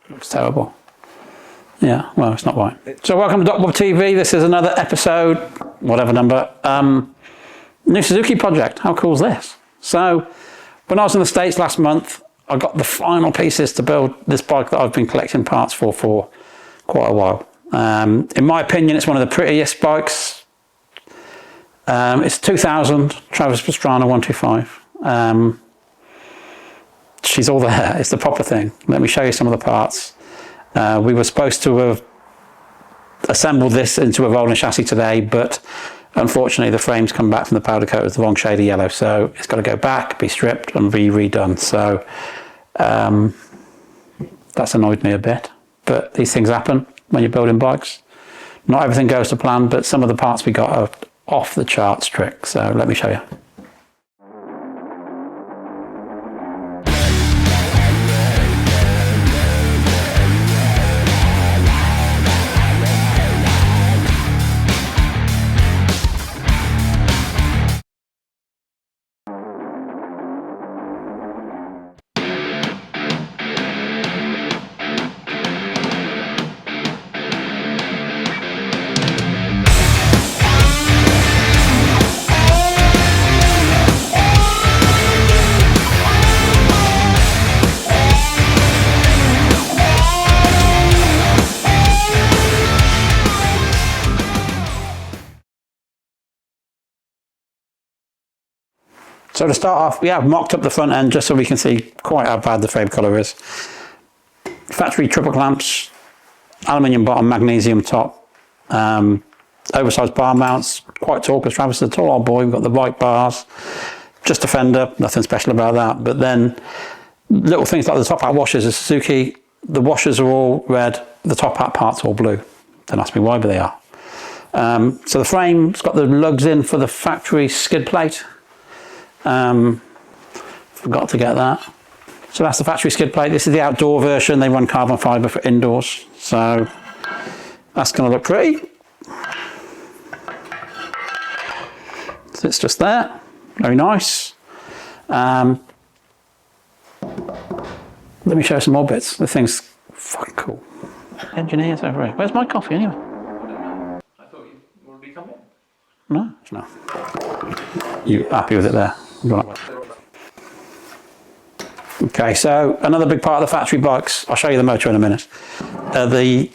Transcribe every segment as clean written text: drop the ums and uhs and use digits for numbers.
Looks terrible. Yeah, well, it's not right. So welcome to DOCWOB TV. This is another episode, whatever number. New Suzuki project. How cool is this? So when I was in the States last month, I got the final pieces to build this bike that I've been collecting parts for quite a while. In my opinion, it's one of the prettiest bikes. It's 2000 Travis Pastrana 125. She's all there. It's the proper thing. Let me show you some of the parts. We were supposed to have assembled this into a rolling chassis today, but unfortunately the frame's come back from the powder coat as the wrong shade of yellow, so it's got to go back, be stripped and be redone. So that's annoyed me a bit, but these things happen when you're building bikes. Not everything goes to plan, but some of the parts we got are off the charts trick, so let me show you. So to start off, we have mocked up the front end just so we can see quite how bad the frame colour is. Factory triple clamps, aluminium bottom, magnesium top, oversized bar mounts, quite tall because Travis is a tall old boy. We've got the right bars, just a fender, nothing special about that. But then little things like the top hat washers, the Suzuki, the washers are all red, the top hat part's all blue. Don't ask me why, but they are. So the frame's got the lugs in for the factory skid plate. Forgot to get that. So that's the factory skid plate. This is the outdoor version. They run carbon fibre for indoors. So that's going to look pretty. So it's just there. Very nice. Let me show you some more bits. The thing's fucking cool. Engineers over here. Where's my coffee anyway? I thought you would be coming. No. You happy with it there? Okay, so another big part of the factory bikes, I'll show you the motor in a minute. The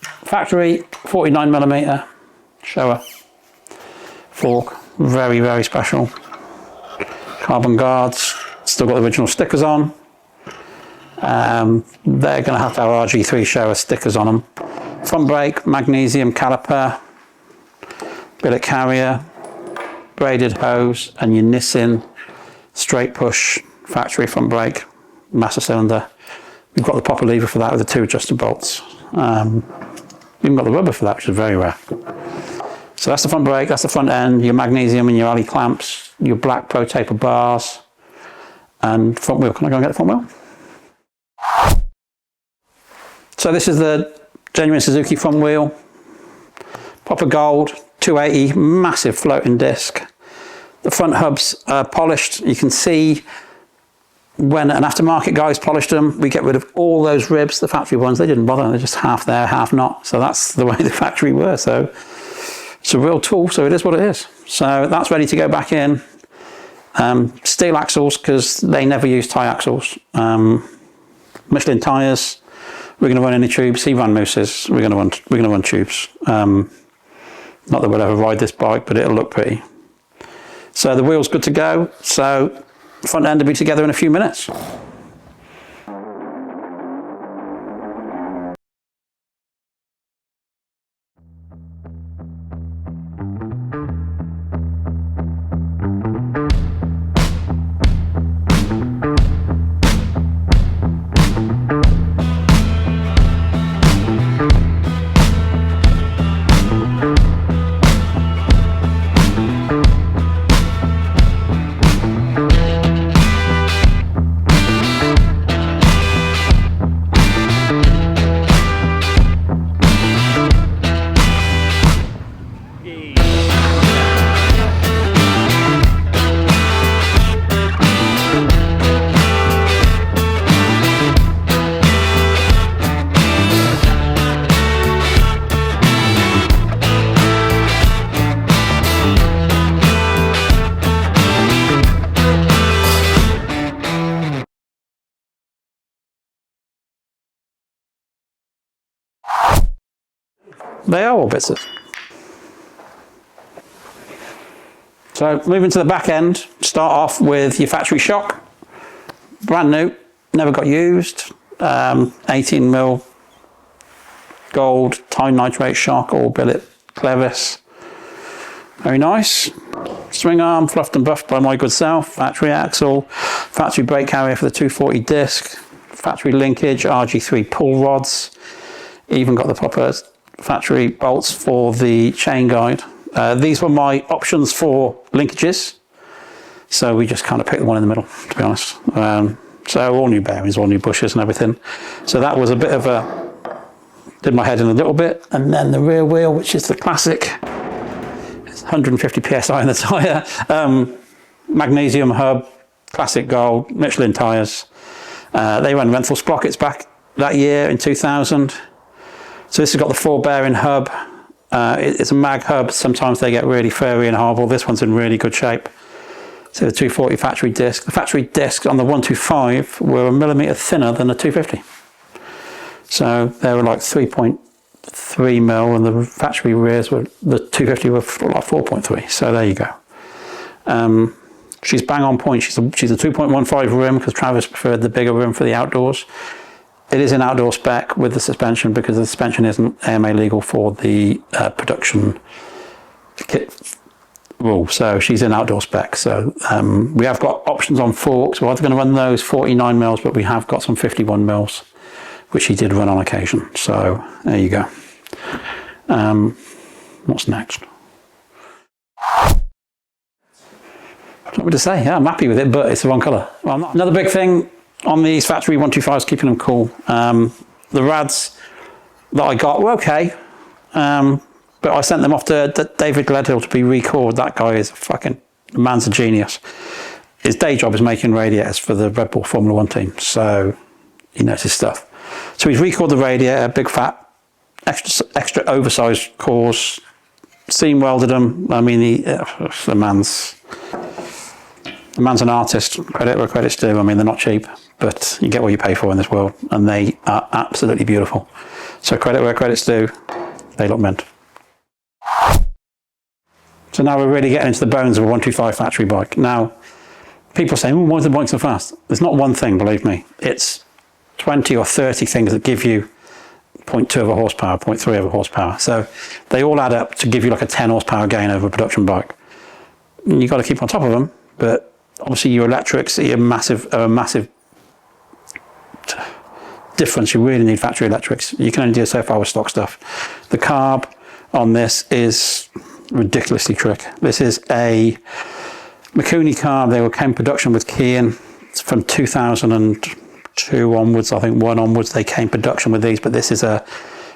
factory 49mm shower fork, very, very special. Carbon guards, still got the original stickers on. They're going to have RG3 shower stickers on them. Front brake, magnesium caliper, billet carrier, braided hose, and your Nissin straight push factory front brake, master cylinder. We've got the popper lever for that with the 2 adjusting bolts. Even got the rubber for that, which is very rare. So that's the front brake, that's the front end, your magnesium and your alley clamps, your black pro taper bars, and front wheel. Can I go and get the front wheel? So this is the genuine Suzuki front wheel. Popper gold, 280, massive floating disc. The front hubs are polished. You can see when an aftermarket guy's polished them, we get rid of all those ribs. The factory ones, they didn't bother. They're just half there, half not. So that's the way the factory were. So it's a real tool. So it is what it is. So that's ready to go back in. Steel axles, because they never use tie axles. Michelin tires. We're going to run any tubes. He ran mousses. We're going to run tubes. Not that we'll ever ride this bike, but it'll look pretty. So the wheel's good to go. So front end will be together in a few minutes. they are all bitsers. So moving to the back end, start off with your factory shock. Brand new, never got used. 18mm gold time nitrate shock, all billet clevis. Very nice. Swing arm, fluffed and buffed by my good self. Factory axle, factory brake carrier for the 240 disc, factory linkage, RG3 pull rods. Even got the proper factory bolts for the chain guide. These were my options for linkages. So we just kind of picked the one in the middle, to be honest. So all new bearings, all new bushes and everything. So that was a bit of a, did my head in a little bit. And then the rear wheel, which is the classic, it's 150 PSI in the tyre. Magnesium hub, classic gold, Michelin tyres. They ran Renthal sprockets back that year in 2000. So this has got the 4 bearing hub. It's a mag hub. Sometimes they get really furry and horrible. This one's in really good shape. So the 240 factory disc. The factory discs on the 125 were a millimetre thinner than the 250. So they were like 3.3 mil, and the factory rears were, the 250 were like 4.3. So there you go. She's bang on point. She's a 2.15 rim because Travis preferred the bigger rim for the outdoors. It is an outdoor spec with the suspension because the suspension isn't AMA legal for the production kit rule. So she's an outdoor spec. So we have got options on forks. We're either going to run those 49 mils, but we have got some 51 mils, which he did run on occasion. So there you go. What's next? What would I say? Yeah, I'm happy with it, but it's the wrong colour. Well, I'm not. Another big thing on these factory 125s, keeping them cool. The rads that I got were okay, but I sent them off to David Gledhill to be recored. That guy is the man's a genius. His day job is making radiators for the Red Bull Formula 1 team, so he knows his stuff. So he's recored the radiator, big fat, extra oversized cores, seam welded them. I mean, the man's an artist. Credit where credit's due. I mean, they're not cheap, but you get what you pay for in this world, and they are absolutely beautiful. So credit where credit's due. They look mint. So now we're really getting into the bones of a 125 factory bike. Now, people say, why is the bike so fast? There's not one thing, believe me. It's 20 or 30 things that give you 0.2 of a horsepower, 0.3 of a horsepower. So they all add up to give you like a 10 horsepower gain over a production bike. You've got to keep on top of them, but obviously your electrics are a massive difference. You really need factory electrics. You can only do so far with stock stuff. The carb on this is ridiculously trick. This is a Mikuni carb. They came production with Kian from 2002 onwards. I think 1 onwards they came production with these, but this is a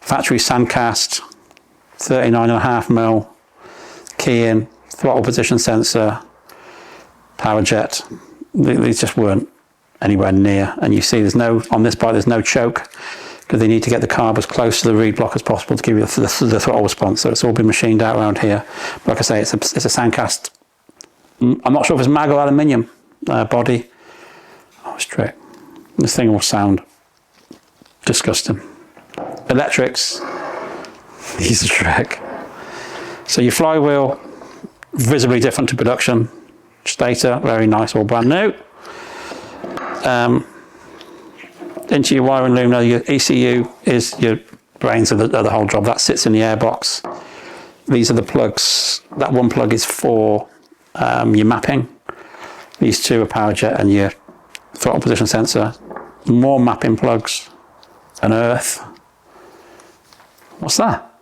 factory sandcast 39.5 mil Kian throttle position sensor, power jet. These just weren't anywhere near, and you see there's no, on this bike there's no choke because they need to get the carb as close to the reed block as possible to give you the throttle response. So it's all been machined out around here. But like I say, it's a sandcast. I'm not sure if it's mag or aluminium body. Oh, it's trick. This thing will sound disgusting. Electrics, these are trick. So your flywheel, visibly different to production. Stator, very nice, all brand new. Into your wiring loom, now your ECU is your brains of the whole job. That sits in the airbox. These are the plugs. That one plug is for your mapping. These two are power jet and your throttle position sensor. More mapping plugs. An earth. What's that?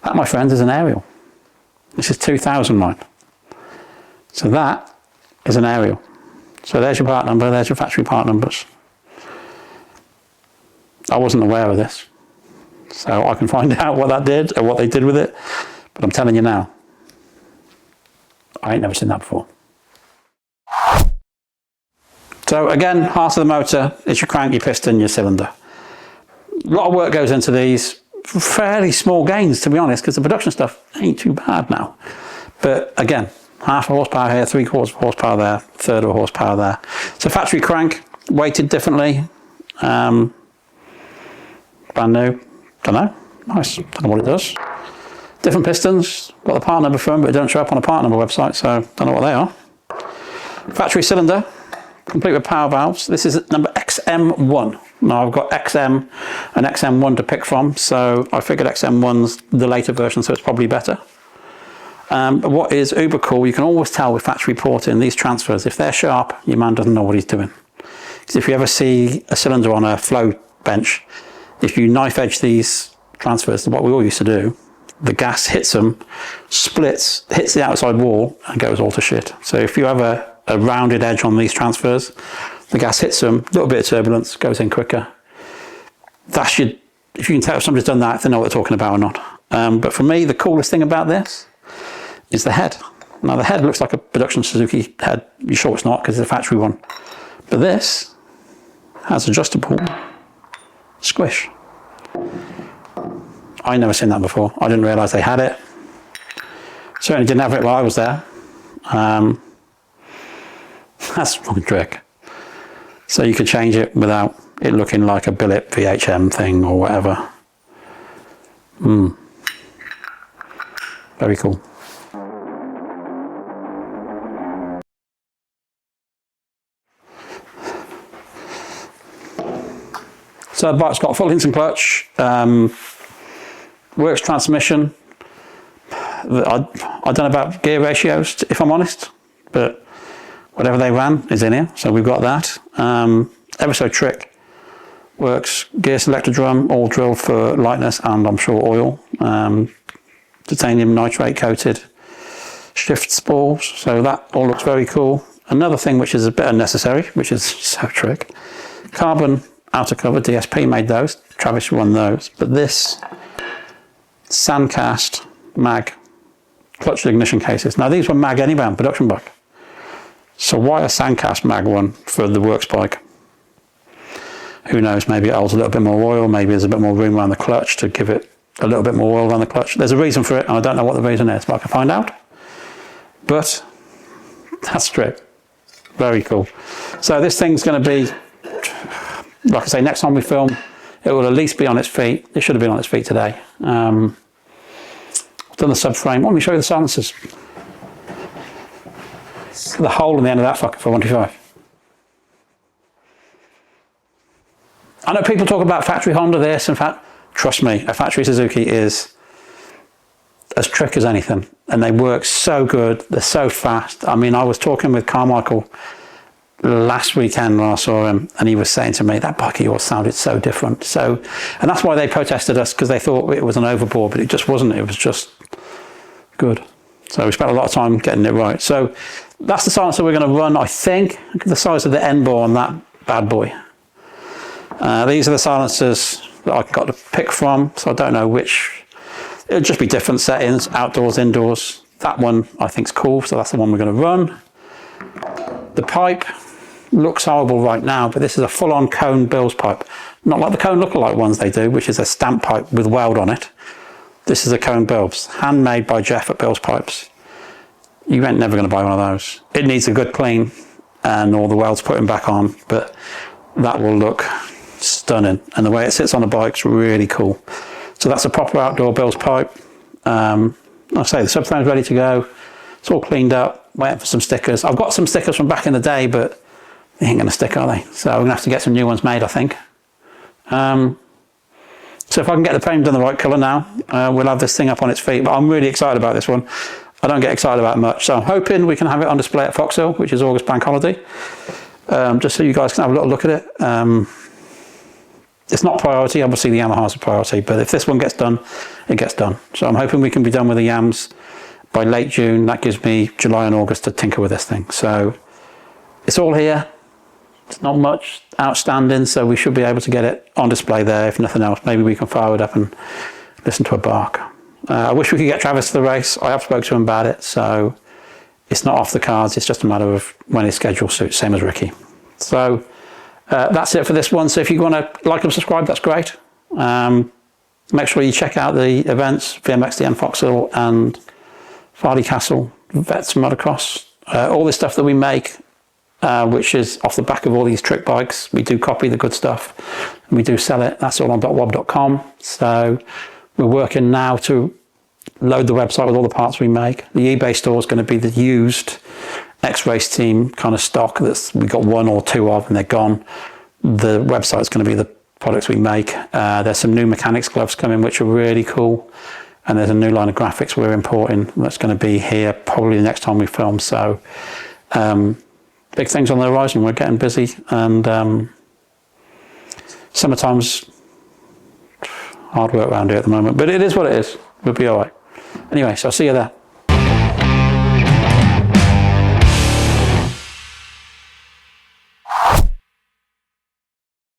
That, my friends, is an aerial. This is 2000 mine. So that is an aerial. So there's your part number, there's your factory part numbers. I wasn't aware of this, so I can find out what that did or what they did with it, but I'm telling you now, I ain't never seen that before. So again, heart of the motor is your crank, your piston, your cylinder. A lot of work goes into these, fairly small gains to be honest, because the production stuff ain't too bad now. But again, half a horsepower here, 3/4 of a horsepower there, 1/3 of a horsepower there. So factory crank, weighted differently. Brand new, don't know. Nice. Don't know what it does. Different pistons. Got the part number for them, but it don't show up on a part number website, so don't know what they are. Factory cylinder, complete with power valves. This is number XM1. Now I've got XM and XM1 to pick from, so I figured XM1's the later version, so it's probably better. But what is uber cool, you can always tell with factory porting these transfers, if they're sharp, your man doesn't know what he's doing. Because if you ever see a cylinder on a flow bench, if you knife edge these transfers, what we all used to do, the gas hits them, splits, hits the outside wall and goes all to shit. So if you have a rounded edge on these transfers, the gas hits them, a little bit of turbulence, goes in quicker. If you can tell if somebody's done that, if they know what they're talking about or not. But for me, the coolest thing about this is the head. Now the head looks like a production Suzuki head. You're sure it's not because it's a factory one. But this has adjustable squish. I never seen that before. I didn't realise they had it. Certainly didn't have it while I was there. That's a fucking trick. So you could change it without it looking like a billet VHM thing or whatever. Very cool. So the bike's got a full hinge and clutch, works transmission. I don't know about gear ratios, if I'm honest, but whatever they ran is in here, so we've got that. Ever so trick, works gear selector drum, all drilled for lightness and I'm sure oil. Titanium nitrate coated shift spools, so that all looks very cool. Another thing which is a bit unnecessary, which is so trick, carbon outer cover. DSP made those, Travis won those, but this sandcast mag clutch ignition cases. Now these were mag anyway on production bike, so why a sandcast mag one for the works bike? Who knows, maybe it holds a little bit more oil, maybe there's a bit more room around the clutch to give it a little bit more oil around the clutch. There's a reason for it and I don't know what the reason is, but I can find out. But that's trick. Very cool. So this thing's going to be, like I say, next time we film, it will at least be on its feet. It should have been on its feet today. I've done the subframe. Let me show you the silencers. The hole in the end of that fucker for 125. I know people talk about factory Honda this, in fact, trust me, a factory Suzuki is as trick as anything. And they work so good, they're so fast. I mean, I was talking with Carmichael last weekend when I saw him, and he was saying to me, that bike of yours sounded so different. So, and that's why they protested us, because they thought it was an overboard, but it just wasn't. It was just good. So we spent a lot of time getting it right. So that's the silencer we're going to run, I think. Look at the size of the end bore on that bad boy. These are the silencers that I got to pick from, so I don't know which. It'll just be different settings, outdoors, indoors. That one I think is cool, so that's the one we're going to run. The pipe looks horrible right now, but this is a full-on cone bills pipe. Not like the cone lookalike ones they do, which is a stamp pipe with weld on it. This is a cone bills, handmade by Jeff at Bills Pipes. You ain't never going to buy one of those. It needs a good clean and all the welds putting back on, but that will look stunning. And the way it sits on the bike's really cool. So that's a proper outdoor bills pipe. Like I say, the subframe's ready to go. It's all cleaned up, waiting for some stickers. I've got some stickers from back in the day, but they ain't going to stick, are they? So I'm going to have to get some new ones made, I think. So if I can get the frame done the right colour now, we'll have this thing up on its feet. But I'm really excited about this one. I don't get excited about it much. So I'm hoping we can have it on display at Foxhill, which is August bank holiday. Just so you guys can have a little look at it. It's not priority, obviously the Yamaha's a priority, but if this one gets done, it gets done. So I'm hoping we can be done with the Yams by late June. That gives me July and August to tinker with this thing. So it's all here. It's not much outstanding, so we should be able to get it on display there. If nothing else, maybe we can fire it up and listen to a bark. I wish we could get Travis to the race. I have spoke to him about it, so it's not off the cards. It's just a matter of when his schedule suits, same as Ricky. So that's it for this one. So if you want to like and subscribe, that's great. Make sure you check out the events, VMXdN Foxhill and Farley Castle, Vets Motocross. All this stuff that we make, which is off the back of all these trick bikes. We do copy the good stuff and we do sell it. That's all on DOCWOB.com. So We're working now to load the website with all the parts we make. The eBay store is going to be the used X-Race team kind of stock that's we got 1 or 2 of and they're gone. The website is going to be the products we make. There's some new mechanics gloves coming which are really cool, and there's a new line of graphics we're importing that's going to be here probably the next time we film. So big things on the horizon. We're getting busy, and summertime's hard work around here at the moment, but it is what it is. We'll be all right. Anyway, so I'll see you there.